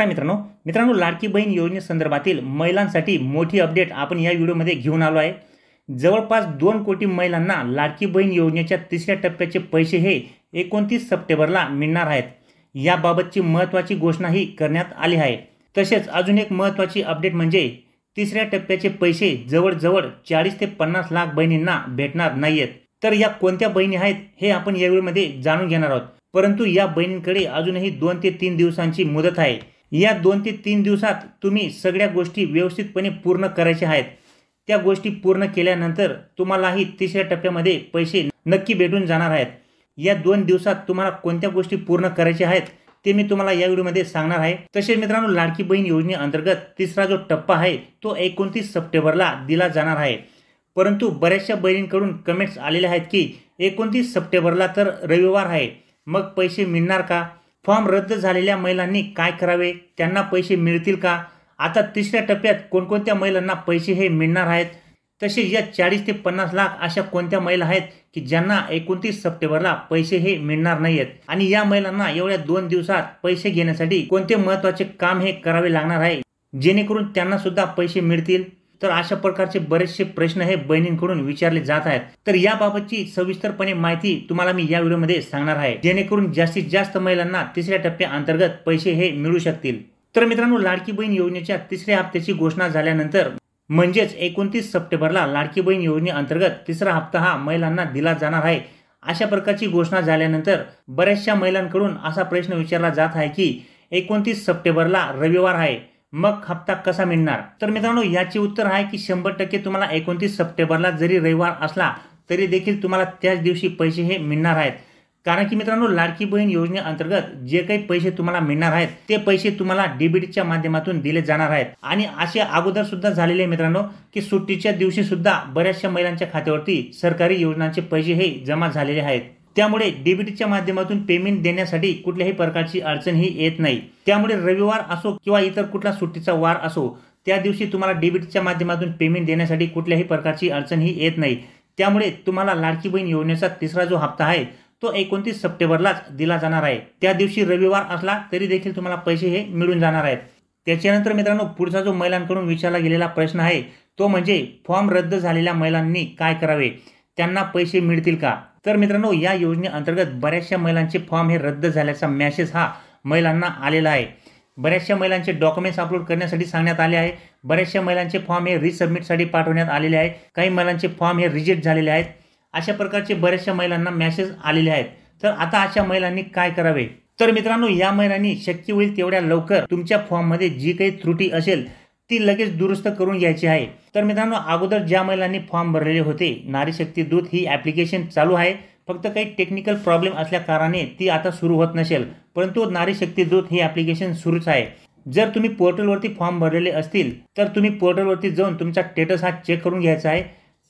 नमस्कार मित्रांनो लाडकी बहीण योजनेसंदर्भातील महिलांसाठी मोठी अपडेट आपण या व्हिडिओमध्ये घेऊन आलो आहे। जवळपास 2 कोटी महिलांना लाडकी बहीण योजनेच्या तिसऱ्या टप्प्याचे पैसे हे 29 सप्टेंबरला मिळणार आहेत। याबाबतची महत्त्वाची घोषणाही करण्यात आली आहे। तसेच अजून एक महत्त्वाची अपडेट म्हणजे तिसऱ्या टप्प्याचे पैसे जवळजवळ 40 ते 50 लाख बहिणींना भेटणार नाहीत। तर या कोणत्या बहिणी आहेत हे आपण या व्हिडिओमध्ये जाणून घेणार आहोत। परंतु या बहिणींकडे अजूनही 2 ते 3 दिवसांची मुदत आहे। या 2 ते 3 दिवसात तुम्ही सगळ्या गोष्टी व्यवस्थितपणे पूर्ण करायच्या आहेत। त्या गोष्टी पूर्ण केल्यानंतर तुम्हालाही तिसऱ्या टप्प्यामध्ये पैसे नक्की भेटून जाणार आहेत। या 2 दिवसात तुम्हाला कोणत्या गोष्टी पूर्ण करायच्या आहेत ते मी तुम्हाला या व्हिडिओमध्ये सांगणार आहे। तसेच मित्रांनो लाडकी बहीण योजनेअंतर्गत तिसरा जो टप्पा आहे तो 29 सप्टेंबरला दिला जाणार आहे। परंतु बऱ्याचशा बहिणींकडून कमेंट्स आलेल्या आहेत की 29 सप्टेंबरला तर रविवार आहे, मग पैसे मिळणार का? फॉर्म रद्द झालेल्या महिलांनी काय करावे? त्यांना पैसे मिळतील का? आता तिसऱ्या टप्प्यात कोणकोणत्या महिलांना पैसे हे मिळणार आहेत? तसेच या 40 ते 50 लाख अशा कोणत्या महिला आहेत की ज्यांना 29 सप्टेंबरला पैसे हे मिळणार नाहीत आणि या महिलांना एवढ्या 2 दिवसात पैसे घेण्यासाठी कोणते महत्त्वाचे काम हे करावे लागणार आहे जेणेकरून त्यांना सुद्धा पैसे मिळतील? तर अशा प्रकारचे बरेचसे प्रश्न हे बहिणींकडून विचारले जात आहेत। तर याबाबतची सविस्तरपणे माहिती तुम्हाला मी या व्हिडिओमध्ये सांगणार आहे जेणेकरून जास्तीत जास्त महिलांना तिसऱ्या टप्प्याअंतर्गत पैसे हे मिळू शकतील। तर मित्रांनो लाडकी बहीण योजनेच्या तिसऱ्या हप्त्याची घोषणा झाल्यानंतर म्हणजेच 29 सप्टेंबरला लाडकी बहीण योजनेअंतर्गत तिसरा हप्ता हा महिलांना दिला जाणार आहे। अशा प्रकारची घोषणा झाल्यानंतर बऱ्याचशा महिलांकडून असा प्रश्न विचारला जात आहे की 29 सप्टेंबरला रविवार आहे, मग हप्ता कसा मिळणार? तर मित्रांनो याचे उत्तर आहे की 100% तुम्हाला 29 सप्टेंबरला जरी रविवार असला तरी देखील तुम्हाला त्याच दिवशी पैसे हे मिळणार आहेत। कारण की मित्रांनो लाडकी बहीण योजनेअंतर्गत जे काही पैसे तुम्हाला मिळणार आहेत ते पैसे तुम्हाला डीबीटीच्या माध्यमातून दिले जाणार आहेत। आणि असे अगोदर सुद्धा झालेले मित्रांनो की सुट्टीच्या दिवशी सुद्धा बऱ्याचशा महिलांच्या खात्यावरती सरकारी योजनांचे पैसे हे जमा झालेले आहेत। त्यामुळे डीबीटीच्या माध्यमातून पेमेंट देण्यासाठी कुठल्याही प्रकारची अडचण ही येत नाही। त्यामुळे रविवार असो किंवा इतर कुठला सुट्टीचा वार असो त्या दिवशी तुम्हाला डीबीटीच्या माध्यमातून पेमेंट देण्यासाठी कुठल्याही प्रकारची अडचण ही येत नाही। त्यामुळे तुम्हाला लाडकी बहीण योजनेचा तिसरा जो हप्ता आहे तो 29 सप्टेंबरलाच दिला जाणार आहे। त्या दिवशी रविवार असला तरी देखील तुम्हाला पैसे हे मिळून जाणार आहेत। त्याच्यानंतर मित्रांनो पुढचा जो महिलांकडून विचारला गेलेला प्रश्न आहे तो म्हणजे फॉर्म रद्द झालेल्या महिलांनी काय करावे? त्यांना पैसे मिळतील का? तर मित्रांनो या योजनेअंतर्गत बऱ्याचशा महिलांचे फॉर्म हे रद्द झाल्याचा मेसेज हा महिलांना आलेला आहे। बऱ्याचशा महिलांचे डॉक्युमेंट्स अपलोड करण्यासाठी सांगण्यात आले आहे। बऱ्याचशा महिलांचे फॉर्म हे रिसबमिटसाठी पाठवण्यात आलेले आहे। काही महिलांचे फॉर्म हे रिजेक्ट झालेले आहेत। अशा प्रकारचे बऱ्याचशा महिलांना मेसेज आलेले आहेत। तर आता अशा महिलांनी काय करावे? तर मित्रांनो या महिलांनी शक्य होईल तेवढ्या लवकर तुमच्या फॉर्ममध्ये जी काही त्रुटी असेल ती लगेच दुरुस्त करून घ्यायची आहे। तर मित्रांनो अगोदर ज्या महिलांनी फॉर्म भरलेले होते नारी शक्ती दूत ही ॲप्लिकेशन चालू आहे, फक्त काही टेक्निकल प्रॉब्लेम असल्या कारणाने ती आता सुरू होत नसेल, परंतु नारी शक्ती दूत ही ॲप्लिकेशन सुरूच आहे। जर तुम्ही पोर्टलवरती फॉर्म भरलेले असतील तर तुम्ही पोर्टलवरती जाऊन तुमचा स्टेटस हा चेक करून घ्यायचा आहे।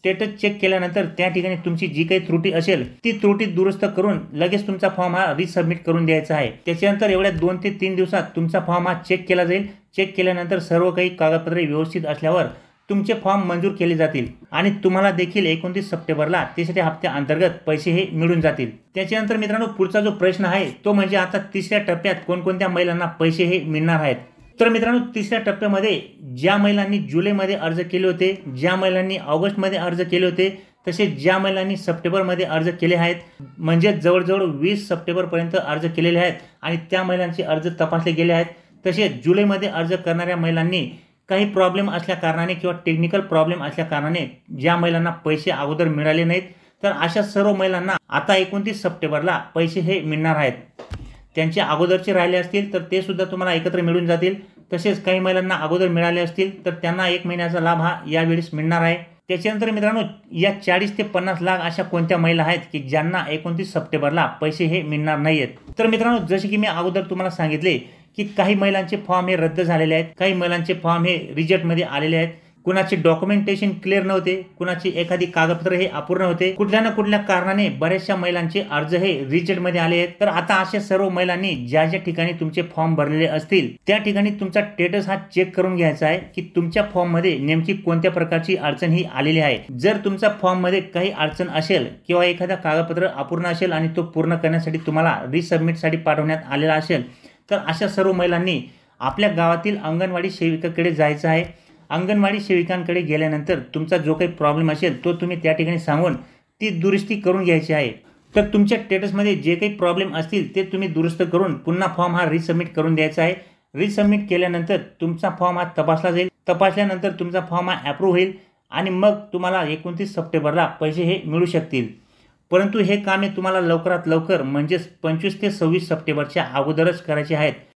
स्टेटस चेक केल्यानंतर त्या ठिकाणी तुमची जी काही त्रुटी असेल ती त्रुटी दुरुस्त करून लगेच तुमचा फॉर्म हा रिसबमिट करून द्यायचा आहे। त्याच्यानंतर एवढ्या 2 ते 3 दिवसात तुमचा फॉर्म हा चेक केला जाईल। चेक केल्यानंतर सर्व काही कागदपत्रे व्यवस्थित असल्यावर तुमचे फॉर्म मंजूर केले जातील आणि तुम्हाला देखील 29 सप्टेंबरला तिसऱ्या हप्त्याअंतर्गत पैसे हे मिळून जातील। त्याच्यानंतर मित्रांनो पुढचा जो प्रश्न आहे तो म्हणजे आता तिसऱ्या टप्प्यात कोणकोणत्या महिलांना पैसे हे मिळणार आहेत? तर मित्रांनो तिसऱ्या टप्प्यामध्ये ज्या महिलांनी जुलैमध्ये अर्ज केले होते, ज्या महिलांनी ऑगस्टमध्ये अर्ज केले होते, तसेच ज्या महिलांनी सप्टेंबरमध्ये अर्ज केले आहेत म्हणजे जवळजवळ 20 सप्टेंबरपर्यंत अर्ज केलेले आहेत आणि त्या महिलांचे अर्ज तपासले गेले आहेत। तसेच जुलैमध्ये अर्ज करणाऱ्या महिलांनी काही प्रॉब्लेम असल्या कारणाने किंवा टेक्निकल प्रॉब्लेम असल्या कारणाने ज्या महिलांना पैसे अगोदर मिळाले नाहीत तर अशा सर्व महिलांना आता 29 सप्टेंबरला पैसे हे मिळणार आहेत। त्यांचे अगोदरचे राहिले असतील तर ते सुद्धा तुम्हाला एकत्र मिळून जातील। तसेच काही महिलांना अगोदर मिळाले असतील तर त्यांना 1 महिन्याचा लाभ हा यावेळेस मिळणार आहे। त्याच्यानंतर मित्रांनो या 40 ते 50 लाख अशा कोणत्या महिला आहेत की ज्यांना 29 सप्टेंबरला पैसे हे मिळणार नाहीत? तर मित्रांनो जसे की मी अगोदर तुम्हाला सांगितले की काही महिलांचे फॉर्म हे रद्द झालेले आहेत, काही महिलांचे फॉर्म हे रिजेक्टमध्ये आलेले आहेत, कुणाचे डॉक्युमेंटेशन क्लिअर नव्हते, कुणाची एखादी कागदपत्र हे अपूर्ण होते, कुठल्या ना कुठल्या कारणाने बऱ्याचशा महिलांचे अर्ज हे रिजेक्टमध्ये आले आहेत। तर आता अशा सर्व महिलांनी ज्या ज्या ठिकाणी तुमचे फॉर्म भरलेले असतील त्या ठिकाणी तुमचा स्टेटस हा चेक करून घ्यायचा आहे की तुमच्या फॉर्ममध्ये नेमकी कोणत्या प्रकारची अडचण ही आलेली आहे। जर तुमच्या फॉर्ममध्ये काही अडचण असेल किंवा एखादा कागदपत्र अपूर्ण असेल आणि तो पूर्ण करण्यासाठी तुम्हाला रिसबमिटसाठी पाठवण्यात आलेला असेल तर अशा सर्व महिलांनी आपल्या गावातील अंगणवाडी सेविकाकडे जायचं आहे। अंगणवाडी सेविकांकडे गेल्यानंतर तुमचा जो काही प्रॉब्लेम असेल तो तुम्ही त्या ठिकाणी सांगून ती दुरुस्ती करून घ्यायची आहे। तर तुमच्या स्टेटसमध्ये जे काही प्रॉब्लेम असतील ते तुम्ही दुरुस्त करून पुन्हा फॉर्म हा रिसबमिट करून द्यायचा आहे। रिसबमिट केल्यानंतर तुमचा फॉर्म हा तपासला जाईल। तपासल्यानंतर तुमचा फॉर्म हा अप्रूव्ह होईल आणि मग तुम्हाला 29 सप्टेंबरला पैसे हे मिळू शकतील। परंतु हे कामे तुम्हाला लवकरात लवकर म्हणजेच 25 ते 26 सप्टेंबरच्या अगोदरच करायचे आहेत।